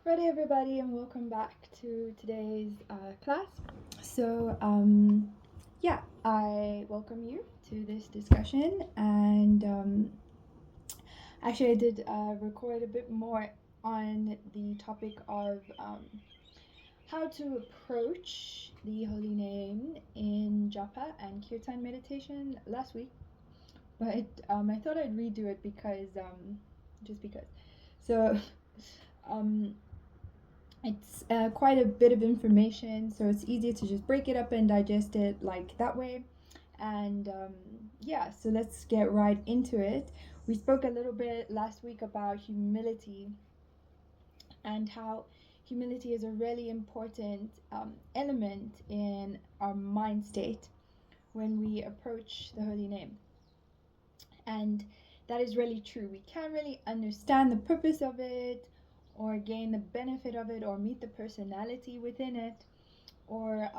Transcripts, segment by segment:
Ready, everybody, and welcome back to today's class. So, yeah, I welcome you to this discussion, and actually, I did record a bit more on the topic of how to approach the holy name in Japa and Kirtan meditation last week, but I thought I'd redo it because just because. So, um, it's quite a bit of information, so it's easier to just break it up and digest it like that way. And yeah, so let's get right into it. We spoke a little bit last week about humility and how humility is a really important element in our mind state when we approach the holy name. And that is really true. We can't really understand the purpose of it or gain the benefit of it or meet the personality within it or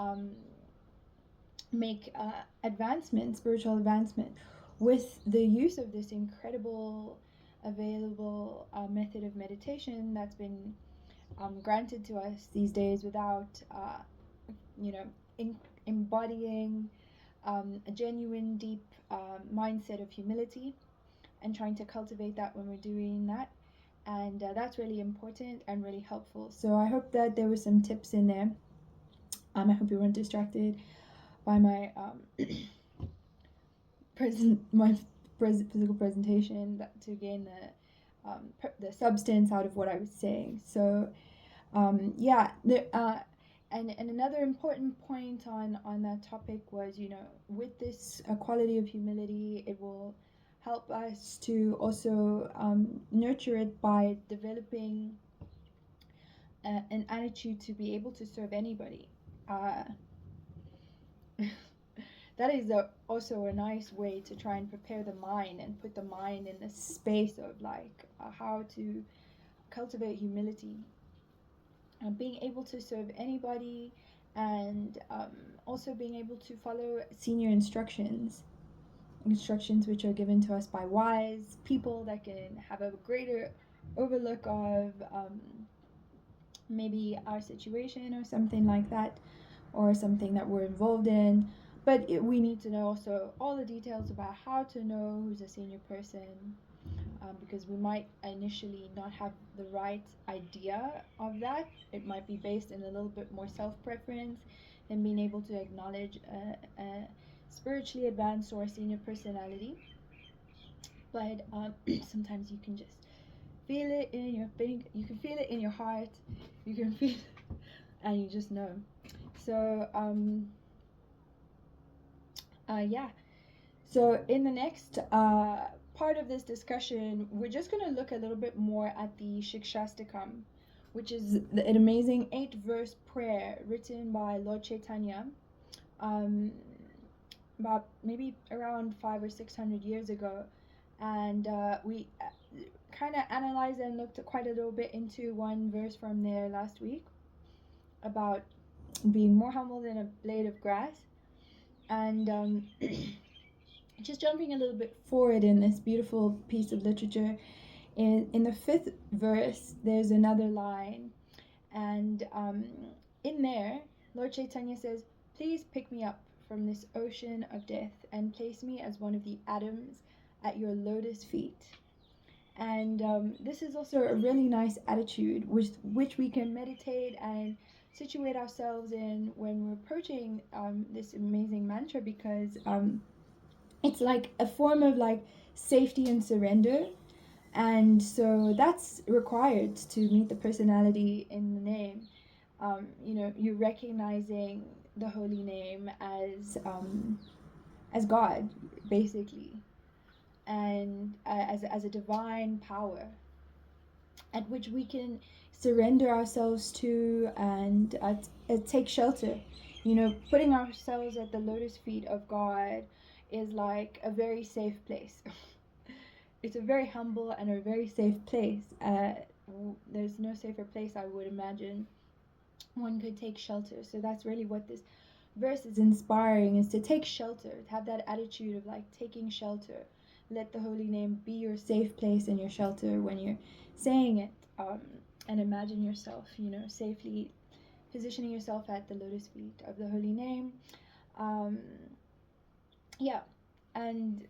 make advancement, spiritual advancement, with the use of this incredible available method of meditation that's been granted to us these days without, you know, embodying a genuine, deep mindset of humility and trying to cultivate that when we're doing that. And that's really important and really helpful. So I hope that there were some tips in there. I hope you weren't distracted by my physical presentation to gain the substance out of what I was saying. So yeah, and another important point on that topic was, with this quality of humility, it will help us to also nurture it by developing an attitude to be able to serve anybody. Uh, that is also a nice way to try and prepare the mind and put the mind in the space of like how to cultivate humility, being able to serve anybody, and also being able to follow senior instructions which are given to us by wise people that can have a greater overlook of maybe our situation or something like that, or something that we're involved in. But we need to know also all the details about how to know who's a senior person, because we might initially not have the right idea of that. It might be based in a little bit more self preference and being able to acknowledge a spiritually advanced or senior personality. But sometimes you can just feel it in your think. You can feel it in your heart. You can feel, and you just know. So yeah. So in the next part of this discussion, we're just going to look a little bit more at the Shikshastakam, which is an amazing 8-verse prayer written by Lord Chaitanya, um, about maybe around 500 or 600 years ago. And we kind of analyzed and looked at quite a little bit into one verse from there last week about being more humble than a blade of grass. And just jumping a little bit forward in this beautiful piece of literature, in the 5th verse, there's another line, and in there, Lord Chaitanya says, "Please pick me up from this ocean of death and place me as one of the atoms at your lotus feet." And this is also a really nice attitude with which we can meditate and situate ourselves in when we're approaching this amazing mantra, because it's like a form of like safety and surrender. And so that's required to meet the personality in the name. You're recognizing the holy name as God, basically, and as a divine power at which we can surrender ourselves to, and take shelter. Putting ourselves at the lotus feet of God is like a very safe place. It's a very humble and a very safe place. There's no safer place, I would imagine, one could take shelter. So that's really what this verse is inspiring, is to take shelter, to have that attitude of like taking shelter. Let the holy name be your safe place and your shelter when you're saying it. and imagine yourself, safely positioning yourself at the lotus feet of the holy name. Um, yeah, and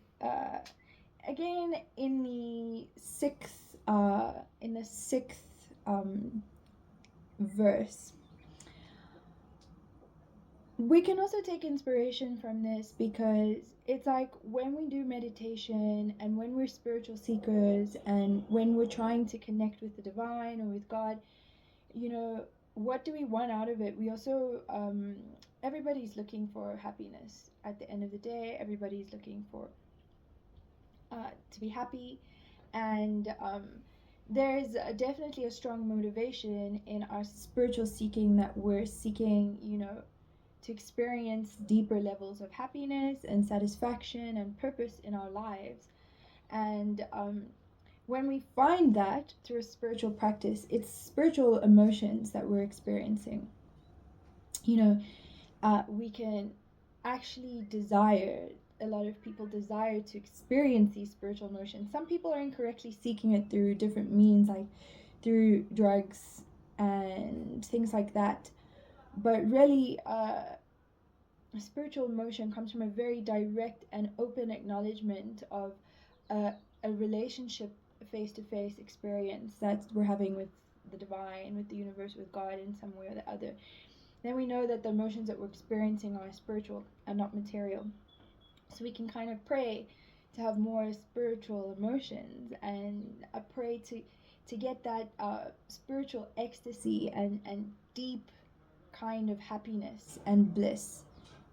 again in the sixth verse, we can also take inspiration from this, because it's like when we do meditation and when we're spiritual seekers and when we're trying to connect with the divine or with God, what do we want out of it? We also, everybody's looking for happiness at the end of the day. Everybody's looking for to be happy, and there's definitely a strong motivation in our spiritual seeking, that we're seeking, to experience deeper levels of happiness and satisfaction and purpose in our lives. And when we find that through a spiritual practice, it's spiritual emotions that we're experiencing. We can actually desire, a lot of people desire to experience these spiritual emotions. Some people are incorrectly seeking it through different means, like through drugs and things like that. But really, spiritual emotion comes from a very direct and open acknowledgement of a relationship, face-to-face experience that we're having with the divine, with the universe, with God in some way or the other. Then we know that the emotions that we're experiencing are spiritual and not material. So we can kind of pray to have more spiritual emotions, and pray to get that spiritual ecstasy and deep kind of happiness and bliss.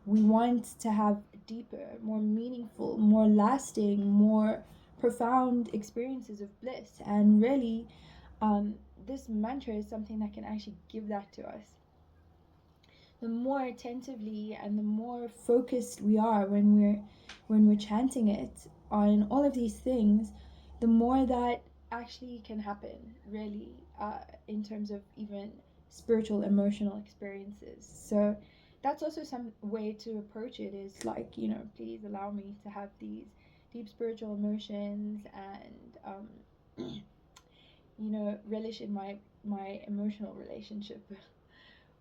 We want to have deeper, more meaningful, more lasting, more profound experiences of bliss. And really, this mantra is something that can actually give that to us. The more attentively and the more focused we are when we're chanting it on all of these things, the more that actually can happen, really, in terms of even spiritual emotional experiences. So that's also some way to approach it, is like, please allow me to have these deep spiritual emotions, and relish in my emotional relationship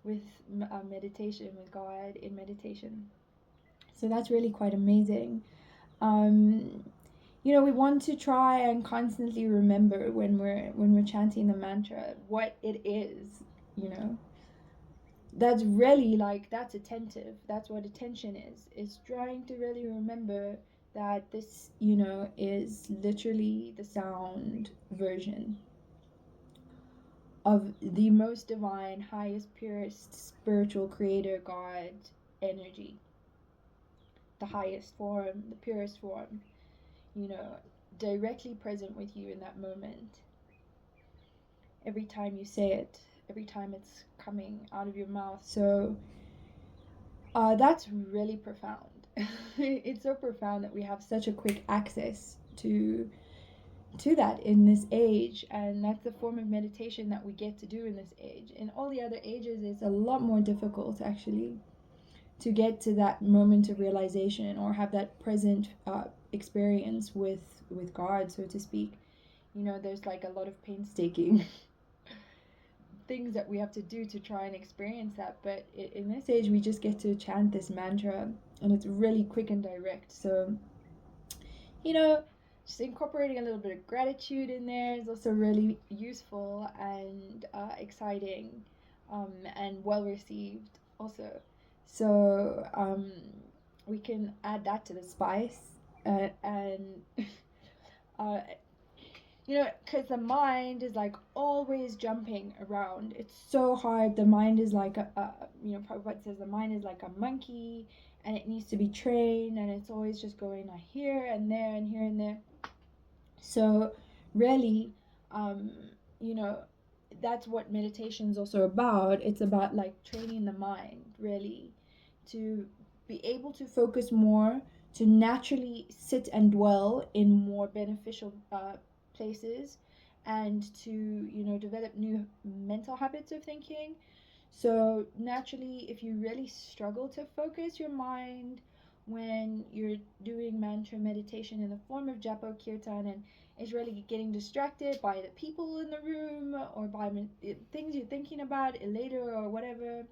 with meditation, with God in meditation. So that's really quite amazing. We want to try and constantly remember when we're chanting the mantra what it is. That's really, like, that's attentive. That's what attention is trying to really remember that this, is literally the sound version of the most divine, highest, purest, spiritual creator God energy. The highest form, the purest form, directly present with you in that moment. Every time you say it, every time it's coming out of your mouth. So that's really profound. It's so profound that we have such a quick access to that in this age, and that's the form of meditation that we get to do in this age. In all the other ages, it's a lot more difficult, actually, to get to that moment of realization or have that present experience with God, so to speak. There's like a lot of painstaking things that we have to do to try and experience that, but in this age we just get to chant this mantra, and it's really quick and direct. So just incorporating a little bit of gratitude in there is also really useful and exciting, and well received also. So we can add that to the spice, and because the mind is like always jumping around. It's so hard. The mind is like Prabhupada says the mind is like a monkey, and it needs to be trained, and it's always just going here and there and here and there. So really, um, that's what meditation is also about. It's about like training the mind, really, to be able to focus more, to naturally sit and dwell in more beneficial places, and to develop new mental habits of thinking. So naturally, if you really struggle to focus your mind when you're doing mantra meditation in the form of Japa Kirtan, is really getting distracted by the people in the room, or by things you're thinking about later, or whatever,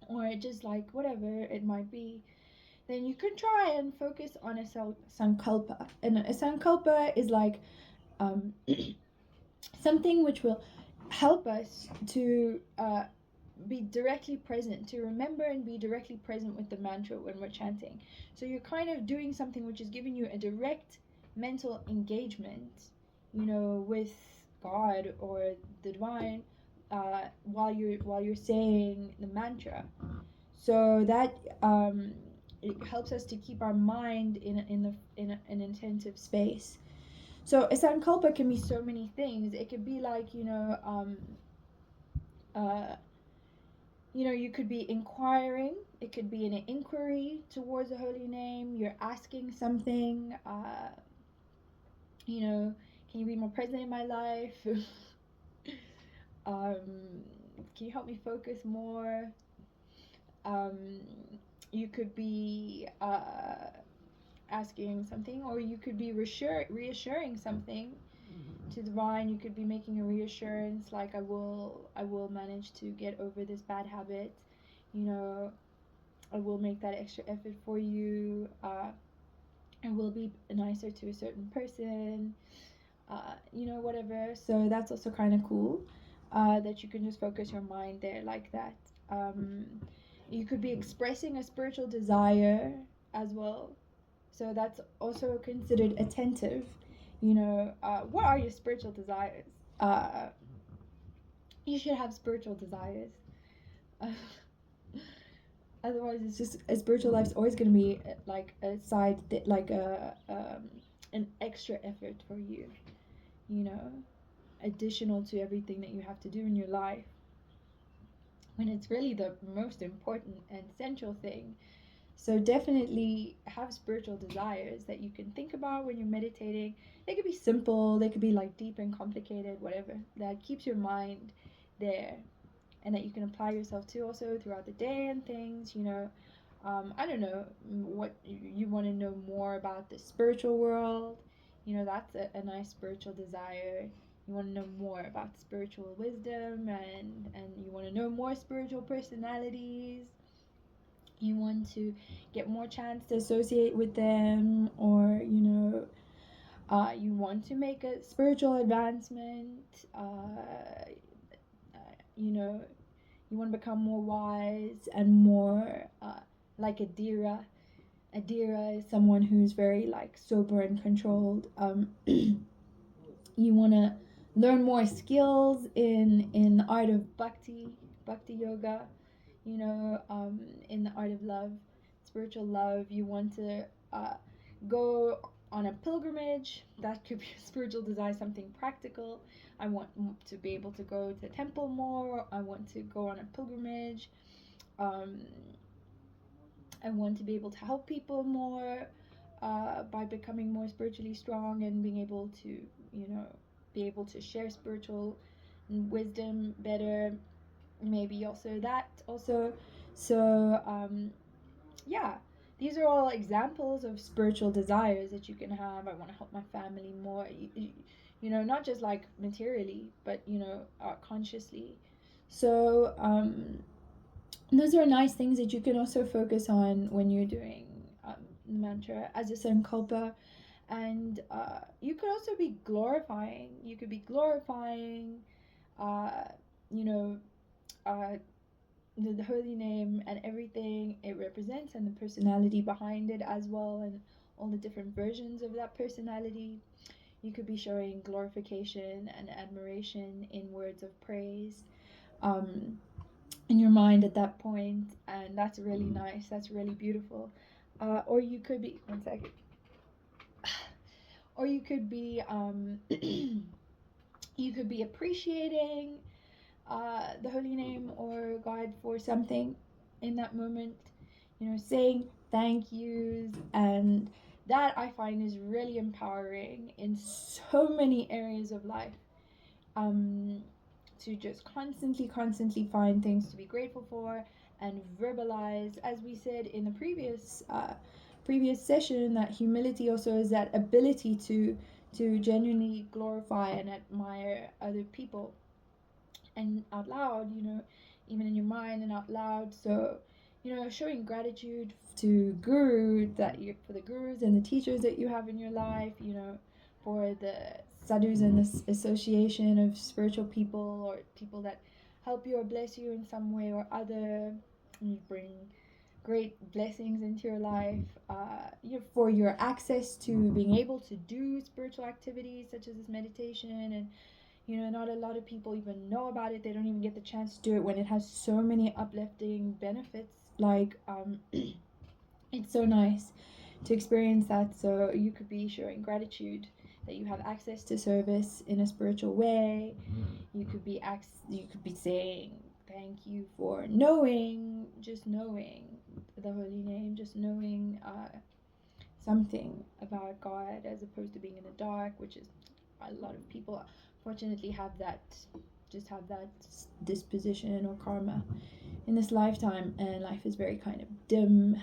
or just like whatever it might be, then you could try and focus on a sankalpa. And a sankalpa is like um, something which will help us to be directly present, to remember and be directly present with the mantra when we're chanting. So you're kind of doing something which is giving you a direct mental engagement, with God or the divine, while you're saying the mantra. So that it helps us to keep our mind in an intensive space. So a sankalpa can be so many things. It could be like, uh, you could be inquiring. It could be an inquiry towards the holy name. You're asking something. Can you be more present in my life? um, can you help me focus more? Um, you could be asking something, or you could be reassuring something to divine. You could be making a reassurance like, I will manage to get over this bad habit. I will make that extra effort for you. I will be nicer to a certain person. Whatever. So that's also kind of cool, that you can just focus your mind there like that. You could be expressing a spiritual desire as well. So that's also considered attentive. What are your spiritual desires? Uh, you should have spiritual desires. Uh, Otherwise, it's just a spiritual life's always going to be like a side, like an extra effort for you. You know, additional to everything that you have to do in your life. When it's really the most important and central thing. So definitely have spiritual desires that you can think about when you're meditating. They could be simple, they could be like deep and complicated, whatever. That keeps your mind there, and that you can apply yourself to also throughout the day and things. I don't know what you want to know more about the spiritual world. That's a nice spiritual desire. You want to know more about spiritual wisdom, and you want to know more spiritual personalities. You want to get more chance to associate with them, or you want to make a spiritual advancement. You know, you want to become more wise and more like a Dira. A Dira is someone who's very like sober and controlled. You want to learn more skills in the art of bhakti yoga. In the art of love, spiritual love. You want to go on a pilgrimage. That could be a spiritual desire, something practical. I want to be able to go to the temple more. I want to go on a pilgrimage. Um, I want to be able to help people more by becoming more spiritually strong and being able to, be able to share spiritual wisdom better. Maybe also that also. So yeah, these are all examples of spiritual desires that you can have. I want to help my family more. Not just like materially, but consciously. So those are nice things that you can also focus on when you're doing mantra as a sankalpa. And you could also be glorifying. You could be glorifying, uh, you know, uh, the holy name and everything it represents, and the personality behind it as well, and all the different versions of that personality. You could be showing glorification and admiration in words of praise in your mind at that point, and that's really nice. That's really beautiful. Or you could be one second. Or you could be you could be appreciating the holy name or God for something in that moment, saying thank yous. And that I find is really empowering in so many areas of life, to just constantly find things to be grateful for and verbalize, as we said in the previous session, that humility also is that ability to genuinely glorify and admire other people, and out loud, even in your mind and out loud. So, showing gratitude to guru that you for the gurus and the teachers that you have in your life, for the sadhus and this association of spiritual people or people that help you or bless you in some way or other. You bring great blessings into your life, for your access to being able to do spiritual activities such as this meditation. And not a lot of people even know about it. They don't even get the chance to do it when it has so many uplifting benefits. Like, it's so nice to experience that. So you could be showing gratitude that you have access to service in a spiritual way. You could be saying thank you for just knowing the holy name, just knowing something about God, as opposed to being in the dark, which is a lot of people fortunately have that disposition or karma in this lifetime, and life is very kind of dim.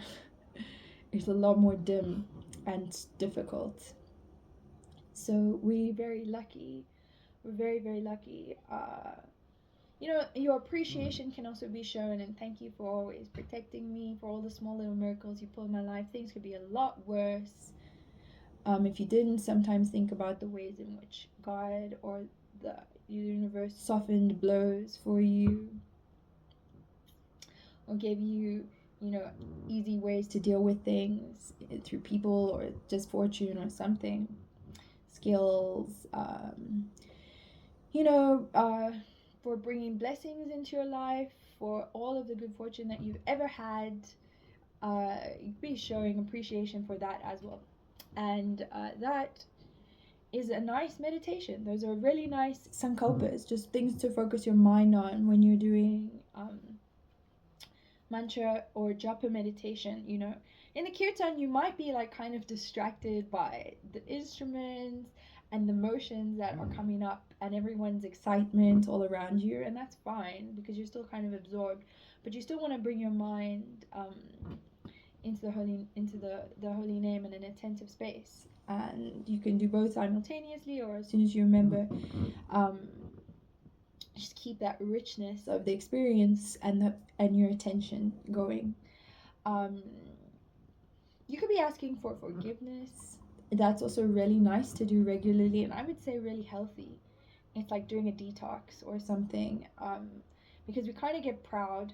It's a lot more dim and difficult. So we're very lucky. We're very, very lucky. Your appreciation can also be shown, and thank you for always protecting me, for all the small little miracles you pull in my life. Things could be a lot worse. If you didn't sometimes think about the ways in which God or the universe softened blows for you, or gave you, easy ways to deal with things through people or just fortune or something, skills, for bringing blessings into your life, for all of the good fortune that you've ever had. You'd be showing appreciation for that as well. And that is a nice meditation. Those are really nice sankalpas, just things to focus your mind on when you're doing mantra or japa meditation. In the kirtan you might be like kind of distracted by the instruments and the motions that are coming up and everyone's excitement all around you, and that's fine because you're still kind of absorbed, but you still want to bring your mind into the holy name in an attentive space. And you can do both simultaneously or as soon as you remember. Just keep that richness of the experience and your attention going. You could be asking for forgiveness. That's also really nice to do regularly, and I would say really healthy. It's like doing a detox or something, because we kind of get proud.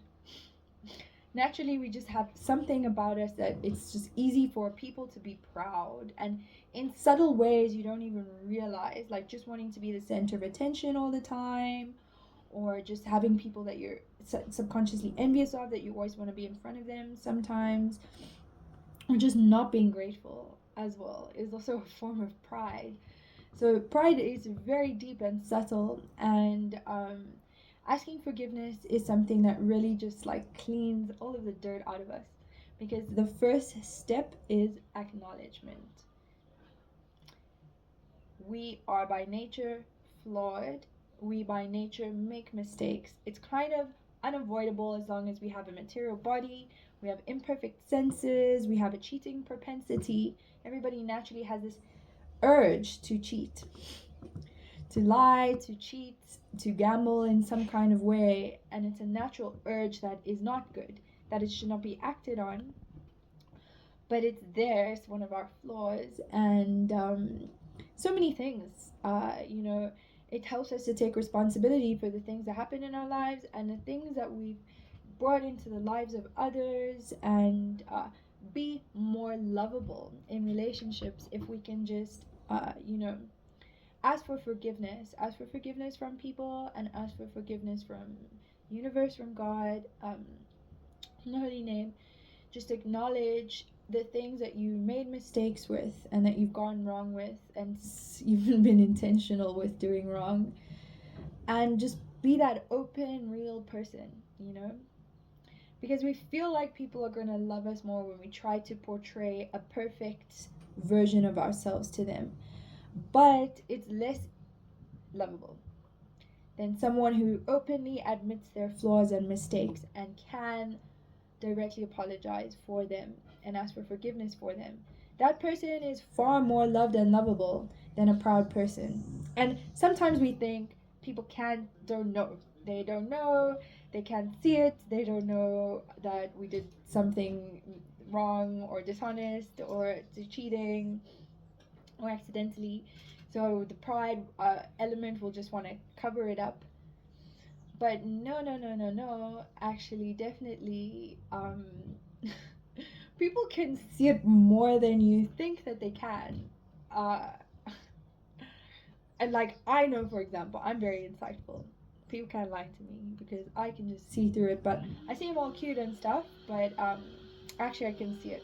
Naturally, we just have something about us that it's just easy for people to be proud, and in subtle ways you don't even realize, like just wanting to be the center of attention all the time, or just having people that you're subconsciously envious of, that you always want to be in front of them sometimes, or just not being grateful as well is also a form of pride. So pride is very deep and subtle, and asking forgiveness is something that really just like cleans all of the dirt out of us, because the first step is acknowledgement. We are by nature flawed. We by nature make mistakes. It's kind of unavoidable as long as we have a material body, we have imperfect senses, we have a cheating propensity. Everybody naturally has this urge to cheat, to lie, to cheat, to gamble in some kind of way, and it's a natural urge that is not good, that it should not be acted on, but it's there. It's one of our flaws, and so many things. It helps us to take responsibility for the things that happen in our lives and the things that we've brought into the lives of others, and be more lovable in relationships if we can just ask for forgiveness from people, and ask for forgiveness from universe, from God, in the holy name. Just acknowledge the things that you made mistakes with and that you've gone wrong with and you've been intentional with doing wrong, and just be that open, real person, because we feel like people are going to love us more when we try to portray a perfect version of ourselves to them, but it's less lovable than someone who openly admits their flaws and mistakes and can directly apologize for them and ask for forgiveness for them. That person is far more loved and lovable than a proud person. And sometimes we think people don't know. They don't know, they can't see it, they don't know that we did something wrong or dishonest or cheating or accidentally. So the pride element will just want to cover it up. But no, no, no, no, no. Actually, definitely, people can see it more than you think that they can. Uh, and like, I know, for example, I'm very insightful. People can't lie to me because I can just see through it. But I seem all cute and stuff, but actually, I can see it.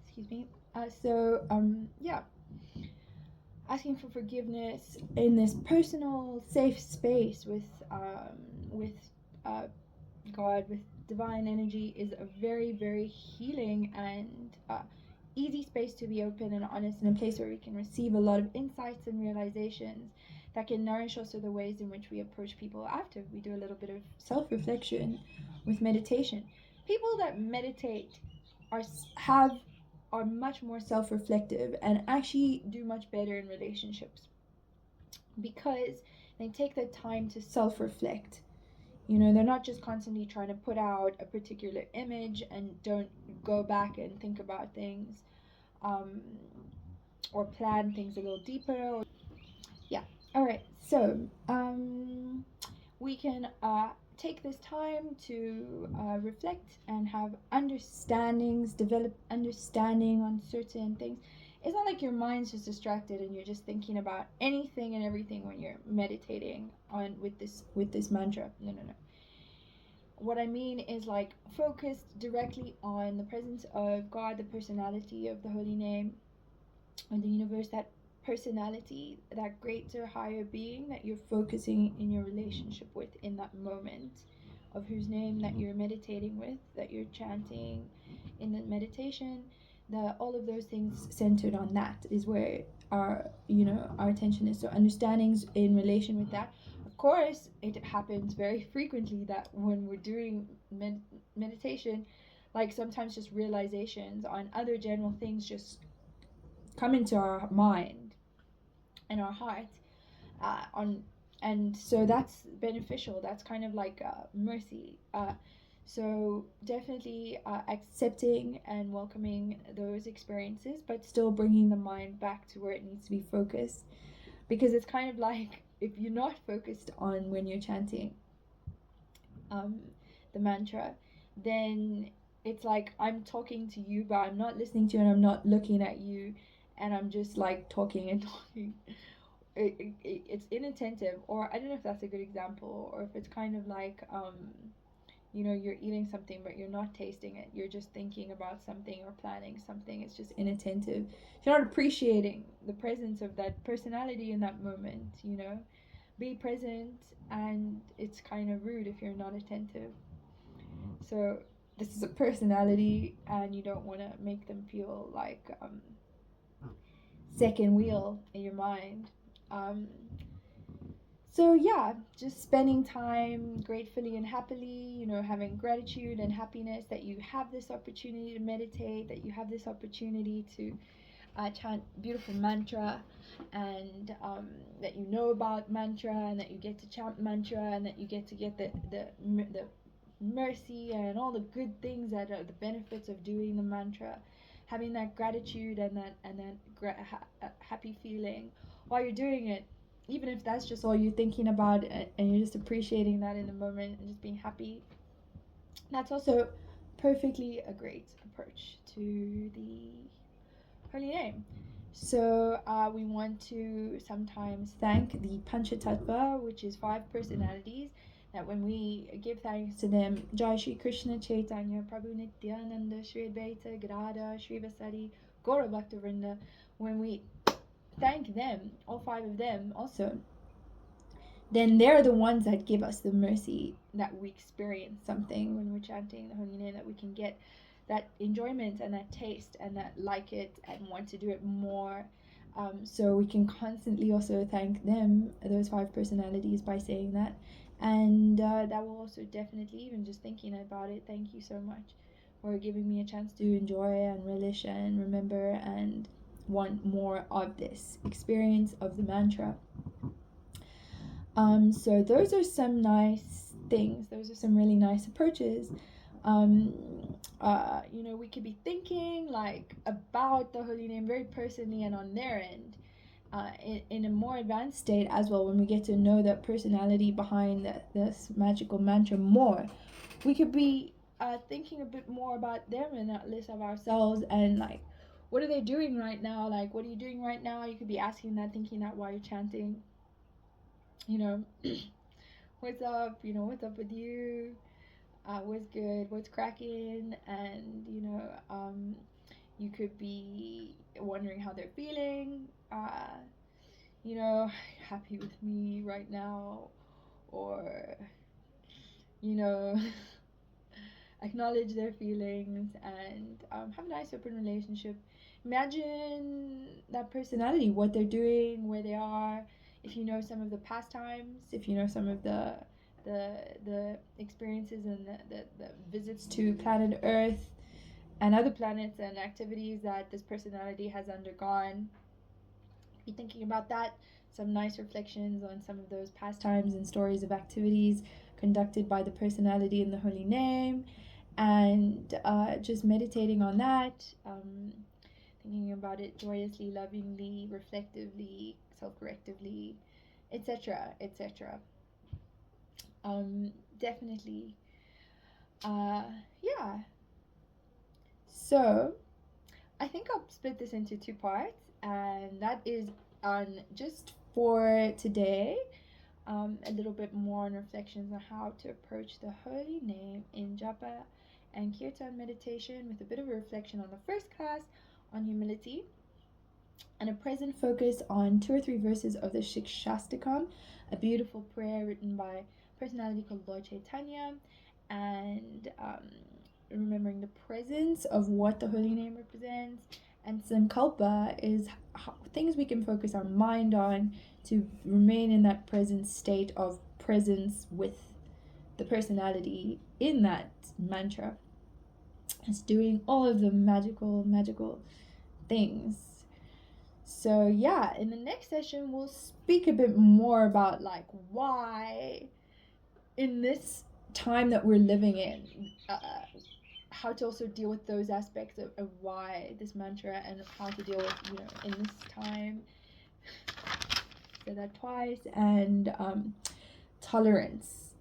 Excuse me. Yeah, asking for forgiveness in this personal, safe space with uh, God, with divine energy, is a very, very healing and easy space to be open and honest, in a place where we can receive a lot of insights and realizations that can nourish also the ways in which we approach people after we do a little bit of self reflection with meditation. People that meditate are have are much more self reflective and actually do much better in relationships because they take the time to self reflect. You know, they're not just constantly trying to put out a particular image and don't go back and think about things, um, or plan things a little deeper. Yeah. All right. So we can take this time to reflect and have understandings, develop understanding on certain things. It's not like your mind's just distracted and you're just thinking about anything and everything when you're meditating on with this mantra. No, no, no. What I mean is like focused directly on the presence of God, the personality of the holy name, and the universe, that personality, that greater higher being that you're focusing in your relationship with in that moment, of whose name that you're meditating with, that you're chanting in the meditation. The all of those things centered on that is where our attention is. So understandings in relation with that. Of course, it happens very frequently that when we're doing meditation, like sometimes just realizations on other general things just come into our mind and our heart, on and so that's beneficial. That's kind of like mercy. So definitely accepting and welcoming those experiences, but still bringing the mind back to where it needs to be focused, because it's kind of like if you're not focused on when you're chanting um, the mantra, then it's like I'm talking to you, but I'm not listening to you and I'm not looking at you, and I'm just like talking and talking. It's inattentive, or I don't know if that's a good example, or if it's kind of like, you're eating something but you're not tasting it. You're just thinking about something or planning something. It's just inattentive. You're not appreciating the presence of that personality in that moment. Be present, and it's kind of rude if you're not attentive. So this is a personality, and you don't want to make them feel like second wheel in your mind. Um, so yeah, just spending time gratefully and happily, having gratitude and happiness that you have this opportunity to meditate, that you have this opportunity to chant beautiful mantra, and that you know about mantra, and that you get to chant mantra, and that you get the mercy and all the good things that are the benefits of doing the mantra, having that gratitude and that happy feeling while you're doing it, even if that's just all you're thinking about, and you're just appreciating that in the moment and just being happy. That's also perfectly a great approach to the holy name. So we want to sometimes thank the Panchatattva, which is 5 personalities, that when we give thanks to them, Jai Shri Krishna Chaitanya, Prabhu Nityananda, Shri Advaita, Gadada, Shri Vasari, Gaura Bhaktivinoda, when we thank them, all 5 of them also, then they're the ones that give us the mercy that we experience something when we're chanting the holy name, that we can get that enjoyment and that taste and that like it and want to do it more. So we can constantly also thank them, those 5 personalities, by saying that. And that will also definitely, even just thinking about it, thank you so much for giving me a chance to enjoy and relish and remember and want more of this experience of the mantra. So those are some nice things. Those are some really nice approaches. We could be thinking like about the holy name very personally and on their end. In a more advanced state as well, when we get to know that personality behind this magical mantra more, we could be thinking a bit more about them and not less of ourselves, and like, what are they doing right now? Like, what are you doing right now? You could be asking that, thinking that while you're chanting. What's up? What's up with you? What's good? What's cracking? And you could be wondering how they're feeling. Happy with me right now, or acknowledge their feelings, and have a nice open relationship. Imagine that personality, what they're doing, where they are. If you know some of the pastimes, if you know some of the experiences and the visits to planet Earth and other planets and activities that this personality has undergone, be thinking about that. Some nice reflections on some of those pastimes and stories of activities conducted by the personality in the holy name, and just meditating on that, thinking about it joyously, lovingly, reflectively, self-correctively, etc., etc. Definitely. Yeah. So I think I'll split this into two parts, and that is on just for today, a little bit more on reflections on how to approach the holy name in Japa and Kirtan meditation, with a bit of a reflection on the first class on humility, and a present focus on 2 or 3 verses of the Shikshastakam, a beautiful prayer written by a personality called Lord Chaitanya, and remembering the presence of what the holy name represents. And Sankalpa is things we can focus our mind on to remain in that present state of presence with the personality in that mantra. It's doing all of the magical things. So yeah, in the next session we'll speak a bit more about like why in this time that we're living in, how to also deal with those aspects of why this mantra, and how to deal with in this time. Say that twice. And tolerance.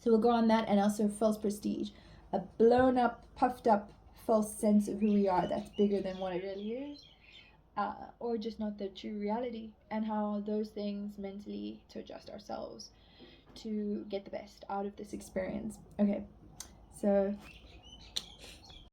So we'll go on that, and also false prestige, a blown up, puffed up false sense of who we are that's bigger than what it really is, or just not the true reality, and how those things mentally to adjust ourselves to get the best out of this experience. Okay, so